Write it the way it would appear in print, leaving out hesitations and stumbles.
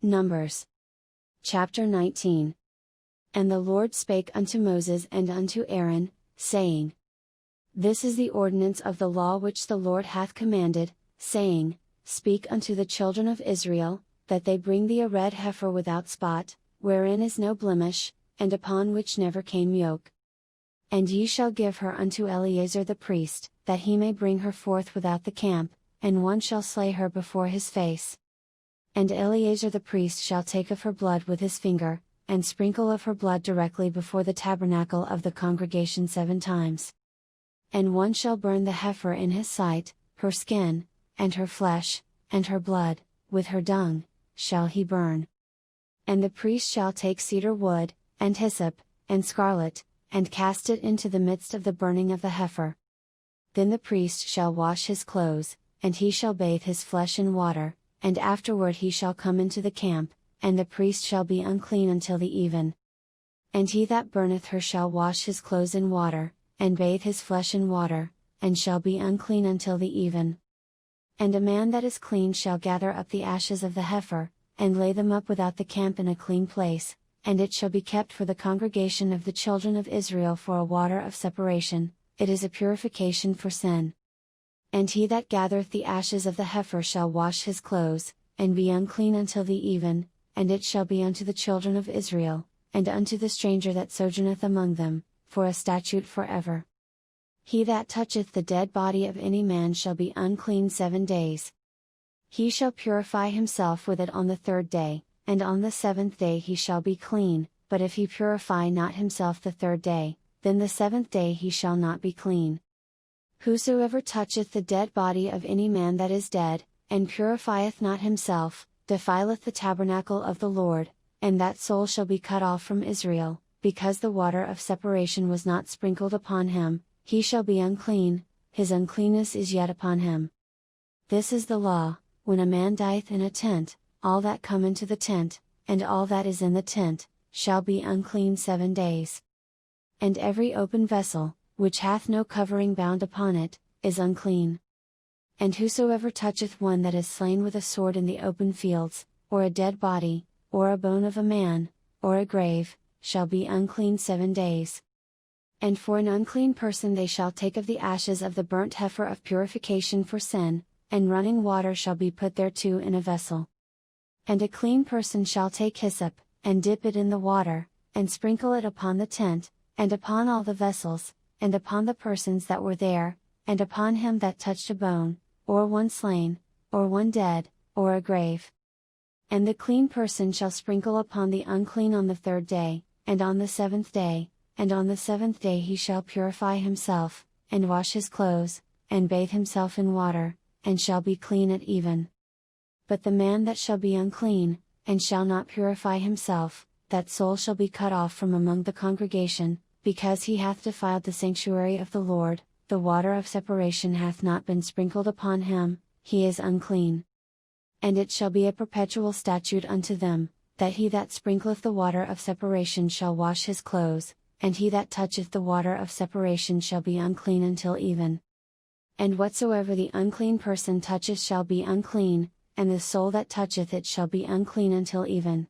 Numbers. Chapter 19. And the Lord spake unto Moses and unto Aaron, saying, This is the ordinance of the law which the Lord hath commanded, saying, Speak unto the children of Israel, that they bring thee a red heifer without spot, wherein is no blemish, and upon which never came yoke. And ye shall give her unto Eleazar the priest, that he may bring her forth without the camp, and one shall slay her before his face. And Eleazar the priest shall take of her blood with his finger, and sprinkle of her blood directly before the tabernacle of the congregation 7 times. And one shall burn the heifer in his sight, her skin, and her flesh, and her blood, with her dung, shall he burn. And the priest shall take cedar wood, and hyssop, and scarlet, and cast it into the midst of the burning of the heifer. Then the priest shall wash his clothes, and he shall bathe his flesh in water, and afterward he shall come into the camp, and the priest shall be unclean until the even. And he that burneth her shall wash his clothes in water, and bathe his flesh in water, and shall be unclean until the even. And a man that is clean shall gather up the ashes of the heifer, and lay them up without the camp in a clean place, and it shall be kept for the congregation of the children of Israel for a water of separation, it is a purification for sin. And he that gathereth the ashes of the heifer shall wash his clothes, and be unclean until the even, and it shall be unto the children of Israel, and unto the stranger that sojourneth among them, for a statute for ever. He that toucheth the dead body of any man shall be unclean 7 days. He shall purify himself with it on the 3rd day, and on the 7th day he shall be clean, but if he purify not himself the 3rd day, then the 7th day he shall not be clean. Whosoever toucheth the dead body of any man that is dead, and purifieth not himself, defileth the tabernacle of the Lord, and that soul shall be cut off from Israel, because the water of separation was not sprinkled upon him, he shall be unclean, his uncleanness is yet upon him. This is the law: when a man dieth in a tent, all that come into the tent, and all that is in the tent, shall be unclean 7 days. And every open vessel, which hath no covering bound upon it, is unclean. And whosoever toucheth one that is slain with a sword in the open fields, or a dead body, or a bone of a man, or a grave, shall be unclean 7 days. And for an unclean person they shall take of the ashes of the burnt heifer of purification for sin, and running water shall be put thereto in a vessel. And a clean person shall take hyssop, and dip it in the water, and sprinkle it upon the tent, and upon all the vessels, and upon the persons that were there, and upon him that touched a bone, or one slain, or one dead, or a grave. And the clean person shall sprinkle upon the unclean on the 3rd day, and on the 7th day, and on the 7th day he shall purify himself, and wash his clothes, and bathe himself in water, and shall be clean at even. But the man that shall be unclean, and shall not purify himself, that soul shall be cut off from among the congregation, because he hath defiled the sanctuary of the Lord, the water of separation hath not been sprinkled upon him, he is unclean. And it shall be a perpetual statute unto them, that he that sprinkleth the water of separation shall wash his clothes, and he that toucheth the water of separation shall be unclean until even. And whatsoever the unclean person toucheth shall be unclean, and the soul that toucheth it shall be unclean until even.